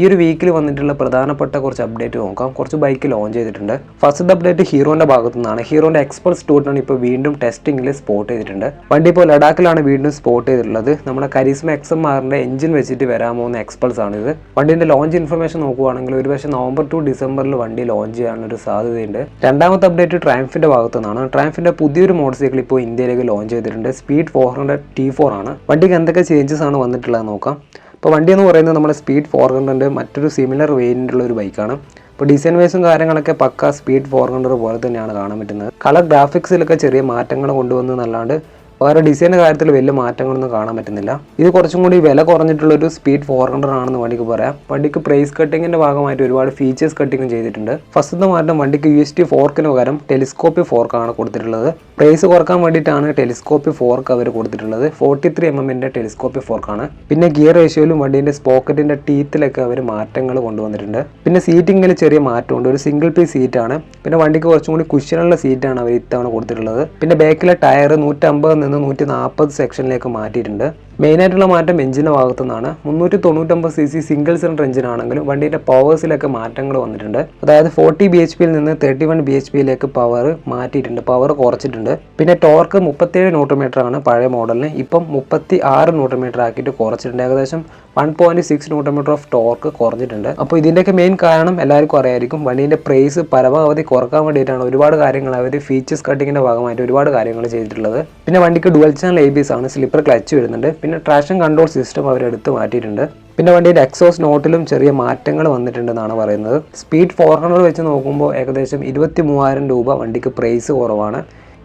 ഈ ഒരു വീക്കിൽ വന്നിട്ടുള്ള പ്രധാനപ്പെട്ട കുറച്ച് അപ്ഡേറ്റ് നോക്കാം. കുറച്ച് ബൈക്ക് ലോഞ്ച് ചെയ്തിട്ടുണ്ട്. ഫസ്റ്റ് അപ്ഡേറ്റ് ഹീറോന്റെ ഭാഗത്തു നിന്നാണ്. ഹീറോന്റെ എക്സ്പൾസ് 210 ഇപ്പോൾ വീണ്ടും ടെസ്റ്റിംഗിൽ സ്പോട്ട് ചെയ്തിട്ടുണ്ട്. വണ്ടി ഇപ്പോൾ ലഡാക്കിലാണ് വീണ്ടും സ്പോട്ട് ചെയ്തിട്ടുള്ളത്. നമ്മുടെ കരീസ്മ XMR-ന്റെ എഞ്ചിൻ വെച്ചിട്ട് വരാൻ പോകുന്ന എക്സ്പൾസ് ആണ് ഇത്. വണ്ടിന്റെ ലോഞ്ച് ഇൻഫർമേഷൻ നോക്കുകയാണെങ്കിൽ ഒരുപക്ഷെ നവംബർ ടു ഡിസംബറിൽ വണ്ടി ലോഞ്ച് ചെയ്യാനൊരു സാധ്യതയുണ്ട്. രണ്ടാമത്തെ അപ്ഡേറ്റ് ട്രയംഫിന്റെ ഭാഗത്തു നിന്നാണ്. ട്രയംഫിന്റെ പുതിയൊരു മോട്ടോർ സൈക്കിൾ ഇപ്പോൾ ഇന്ത്യയിലേക്ക് ലോഞ്ച് ചെയ്തിട്ടുണ്ട്. സ്പീഡ് 400 T4 ആണ്. വണ്ടിക്ക് എന്തൊക്കെ ചേഞ്ചസ് ആണ് വന്നിട്ടുള്ളത് നോക്കാം. ഇപ്പോൾ വണ്ടി എന്ന് പറയുന്നത് നമ്മുടെ സ്പീഡ് 400 മറ്റൊരു സിമിലർ വേരിയൻ്റുള്ള ഒരു ബൈക്കാണ്. ഇപ്പോൾ ഡിസൈൻ വൈസും കാര്യങ്ങളൊക്കെ പക്ക സ്പീഡ് 400 പോലെ തന്നെയാണ് കാണാൻ പറ്റുന്നത്. കളർ ഗ്രാഫിക്സിലൊക്കെ ചെറിയ മാറ്റങ്ങൾ കൊണ്ടുവന്നതല്ലാണ്ട് വേറെ ഡിസൈൻ്റെ കാര്യത്തിൽ വലിയ മാറ്റങ്ങളൊന്നും കാണാൻ പറ്റുന്നില്ല. ഇത് കുറച്ചും കൂടി വില കുറഞ്ഞിട്ടുള്ളൊരു സ്പീഡ് 400 ആണെന്ന് വണ്ടിക്ക് പറയാം. വണ്ടിക്ക് പ്രൈസ് കട്ടിങ്ങിൻ്റെ ഭാഗമായിട്ട് ഒരുപാട് ഫീച്ചേഴ്സ് കട്ടിങ്ങും ചെയ്തിട്ടുണ്ട്. ഫസ്റ്റത്തെ മാറ്റം വണ്ടിക്ക് UST ഫോർക്കിന് പകരം ടെലിസ്കോപ്പി ഫോർക്കാണ് കൊടുത്തിട്ടുള്ളത്. പ്രൈസ് കുറക്കാൻ വേണ്ടിയിട്ടാണ് ടെലിസ്കോപ്പി ഫോർക്ക് അവർ കൊടുത്തിട്ടുള്ളത്. 43 mm ടെലിസ്കോപ്പി ഫോർക്കാണ്. പിന്നെ ഗിയർ റേഷ്യോയിലും വണ്ടീൻ്റെ സ്പോക്കറ്റിൻ്റെ ടീത്തിലൊക്കെ അവർ മാറ്റങ്ങൾ കൊണ്ടുവന്നിട്ടുണ്ട്. പിന്നെ സീറ്റിങ്ങിൽ ചെറിയ മാറ്റമുണ്ട്. ഒരു സിംഗിൾ പീസ് സീറ്റാണ്. പിന്നെ വണ്ടിക്ക് കുറച്ചും കൂടി കുഷ്യനുള്ള സീറ്റാണ് അവർ ഇത്തവണ കൊടുത്തിട്ടുള്ളത്. പിന്നെ ബാക്കിലെ ടയർ 150 നിന്ന് 140 സെക്ഷനിലേക്ക് മാറ്റിയിട്ടുണ്ട്. മെയിനായിട്ടുള്ള മാറ്റം എഞ്ചിൻ്റെ ഭാഗത്തു നിന്നാണ്. 399 cc സിംഗിൾ സിലിണ്ടർ എഞ്ചിനാണെങ്കിലും വണ്ടിയുടെ പവേഴ്സിലൊക്കെ മാറ്റങ്ങൾ വന്നിട്ടുണ്ട്. അതായത് 40 bhp നിന്ന് 31 bhp പവർ മാറ്റിയിട്ടുണ്ട്, പവർ കുറച്ചിട്ടുണ്ട്. പിന്നെ ടോർക്ക് 37 Nm ആണ് പഴയ മോഡലിന്. ഇപ്പം 36 Nm ആക്കിയിട്ട് കുറച്ചിട്ടുണ്ട്. ഏകദേശം 1.6 Nm ഓഫ് ടോർക്ക് കുറഞ്ഞിട്ടുണ്ട്. അപ്പോൾ ഇതിൻ്റെയൊക്കെ മെയിൻ കാരണം എല്ലാവർക്കും അറിയായിരിക്കും. വണ്ടീൻ്റെ പ്രൈസ് പരമാവധി കുറക്കാൻ വേണ്ടിയിട്ടാണ് ഒരുപാട് കാര്യങ്ങൾ അവർ ഫീച്ചേഴ്സ് കട്ടിങ്ങിൻ്റെ ഭാഗമായിട്ട് ഒരുപാട് കാര്യങ്ങൾ ചെയ്തിട്ടുള്ളത്. പിന്നെ വണ്ടിക്ക് ഡുവൽ ചാനൽ ABS ആണ്. സ്ലിപ്പർ ക്ലച്ച് വരുന്നുണ്ട്. പിന്നെ ട്രാക്ഷൻ കൺട്രോൾ സിസ്റ്റം അവരെടുത്ത് മാറ്റിയിട്ടുണ്ട്. പിന്നെ വണ്ടിയുടെ എക്സോസ് നോട്ടിലും ചെറിയ മാറ്റങ്ങൾ വന്നിട്ടുണ്ടെന്നാണ് പറയുന്നത്. സ്പീഡ് 400 വെച്ച് നോക്കുമ്പോൾ ഏകദേശം 23,000 രൂപ വണ്ടിക്ക് പ്രൈസ് കുറവാണ്.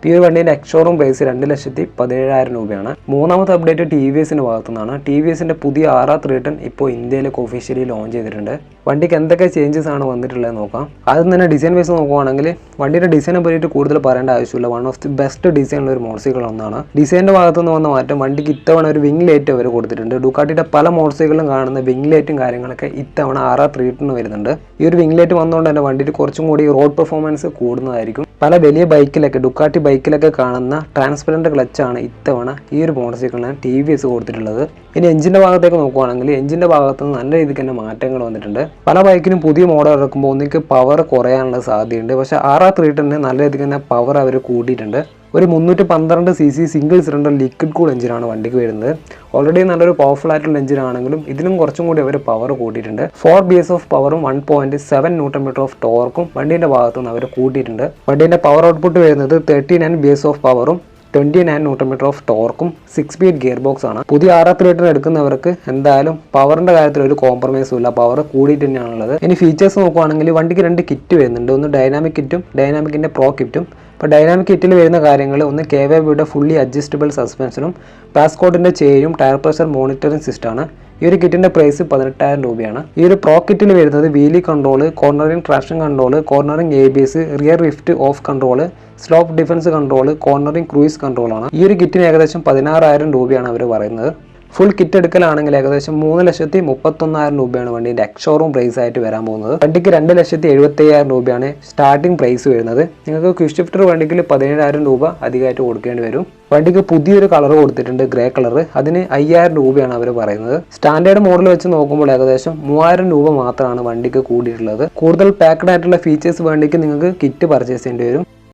ഈ ഒരു വണ്ടീൻ്റെ എക്സ്ഷോറൂം പ്രൈസ് 2,17,000 രൂപയാണ്. മൂന്നാമത്തെ അപ്ഡേറ്റ് TVSന്റെ ഭാഗത്തു നിന്നാണ്. TVSന്റെ പുതിയ R310 ഇപ്പോൾ ഇന്ത്യയിലേക്ക് ഒഫീഷ്യലി ലോഞ്ച് ചെയ്തിട്ടുണ്ട്. വണ്ടിക്ക് എന്തൊക്കെ ചേഞ്ചസ് ആണ് വന്നിട്ടുള്ളത് നോക്കാം. ആദ്യം തന്നെ ഡിസൈൻ വൈസ് നോക്കുവാണെങ്കിൽ വണ്ടിയുടെ ഡിസൈനെ പറ്റിയിട്ട് കൂടുതൽ പറയേണ്ട ആവശ്യമില്ല. വൺ ഓഫ് ദി ബെസ്റ്റ് ഡിസൈനുള്ള ഒരു മോട്ടോർ സൈക്കിൾ ഒന്നാണ്. ഡിസൈനിൻ്റെ ഭാഗത്തു നിന്ന് വന്ന മാറ്റം വണ്ടിക്ക് ഇത്തവണ ഒരു വിങ് ലൈറ്റ് അവർ കൊടുത്തിട്ടുണ്ട്. ഡുക്കാട്ടിയുടെ പല മോട്ടോർ സൈക്കിളും കാണുന്ന വിങ് ലൈറ്റും കാര്യങ്ങളൊക്കെ ഇത്തവണ R310 വരുന്നുണ്ട്. ഈ ഒരു വിങ് ലൈറ്റ് വന്നുകൊണ്ട് തന്നെ വണ്ടിയിൽ കുറച്ചും കൂടി റോഡ് പെർഫോമൻസ് കൂടുന്നതായിരിക്കും. പല വലിയ ബൈക്കിലൊക്കെ ഡുക്കാട്ടി ബൈക്കിലൊക്കെ കാണുന്ന ട്രാൻസ്പെറൻറ്റ് ക്ലച്ചാണ് ഇത്തവണ ഈ ഒരു മോട്ടോർ സൈക്കിളിന് TVS കൊടുത്തിട്ടുള്ളത്. ഇനി എഞ്ചിൻ്റെ ഭാഗത്തേക്ക് നോക്കുവാണെങ്കിൽ എഞ്ചിൻ്റെ ഭാഗത്ത് നിന്ന് നല്ല രീതിക്ക് തന്നെ മാറ്റങ്ങൾ വന്നിട്ടുണ്ട്. പല ബൈക്കിനും പുതിയ മോഡൽ ഇറക്കുമ്പോൾ ഒന്നിക്ക് പവർ കുറയാനുള്ള സാധ്യതയുണ്ട്. പക്ഷേ R310 നല്ല രീതിക്ക് തന്നെ പവർ അവർ കൂട്ടിയിട്ടുണ്ട്. ഒരു 312 cc single cylinder liquid cool എഞ്ചിനാണ് വണ്ടിക്ക് വരുന്നത്. ഓൾറെഡി നല്ലൊരു പവർഫുൾ ആയിട്ടുള്ള എഞ്ചിനാണെങ്കിലും ഇതിനും കുറച്ചും കൂടി അവർ പവർ കൂട്ടിയിട്ടുണ്ട്. 4 BS ഓഫ് പവറും 1.7 Nm ഓഫ് ടോർക്കും വണ്ടീൻ്റെ ഭാഗത്തു നിന്ന് അവർ കൂട്ടിയിട്ടുണ്ട്. വണ്ടീൻ്റെ പവർ ഔട്ട്പുട്ട് വരുന്നത് 39 BS ഓഫ് പവറും 29 Nm ഓഫ് ടോർക്കും 6 സ്പീഡ് ഗിയർ ബോക്സ് ആണ്. പുതിയ R310 എടുക്കുന്നവർക്ക് എന്തായാലും പവറിന്റെ കാര്യത്തിൽ ഒരു കോംപ്രമൈസും ഇല്ല. പവർ കൂടിയിട്ട് തന്നെയാണുള്ളത്. ഇനി ഫീച്ചേഴ്സ് നോക്കുവാണെങ്കിൽ വണ്ടിക്ക് 2 കിറ്റ് വരുന്നുണ്ട്. ഒന്ന് ഡൈനാമിക് കിറ്റും ഡൈനാമിക്കിന്റെ പ്രോ കിറ്റും. ഇപ്പോൾ ഡൈനാമിക് കിറ്റിൽ വരുന്ന കാര്യങ്ങൾ ഒന്ന് KVBയുടെ ഫുള്ളി അഡ്ജസ്റ്റബിൾ സസ്പെൻഷനും പാസ്കോട്ടിന്റെ ചെയിനും ടയർ പ്രഷർ മോണിറ്ററിംഗ് സിസ്റ്റമാണ്. ഈ ഒരു കിറ്റിന്റെ പ്രൈസ് 18,000 രൂപയാണ്. ഈ ഒരു പ്രോ കിറ്റിൽ വരുന്നത് wheelie control, cornering traction control, cornering ABS, rear rift of control, slope defence control, cornering cruise control ആണ്. ഈ ഒരു കിറ്റിന് ഏകദേശം 16,000 രൂപയാണ് അവർ പറയുന്നത്. ഫുൾ കിറ്റ് എടുക്കലാണെങ്കിൽ ഏകദേശം 3,31,000 രൂപയാണ് വണ്ടീൻ്റെ എക്സ്ഷോറൂം പ്രൈസ് ആയിട്ട് വരാൻ പോകുന്നത്. വണ്ടിക്ക് 2,75,000 രൂപയാണ് സ്റ്റാർട്ടിംഗ് പ്രൈസ് വരുന്നത്. നിങ്ങൾക്ക് ക്വിക്ക് ഷിഫ്റ്റർ വണ്ടിക്ക് 17,000 രൂപ അധികമായിട്ട് കൊടുക്കേണ്ടി വരും. വണ്ടിക്ക് പുതിയൊരു കളർ കൊടുത്തിട്ടുണ്ട്, ഗ്രേ കളർ. അതിന് 5,000 രൂപയാണ് അവർ പറയുന്നത്. സ്റ്റാൻഡേർഡ് മോഡൽ വെച്ച് നോക്കുമ്പോൾ ഏകദേശം 3,000 രൂപ മാത്രമാണ് വണ്ടിക്ക് കൂടിയിട്ടുള്ളത്. കൂടുതൽ പാക്ഡ് ആയിട്ടുള്ള ഫീച്ചേഴ്സ് വേണ്ടിക്ക് നിങ്ങൾക്ക് കിറ്റ് പർച്ചേസ് ചെയ്യേണ്ടി വരും.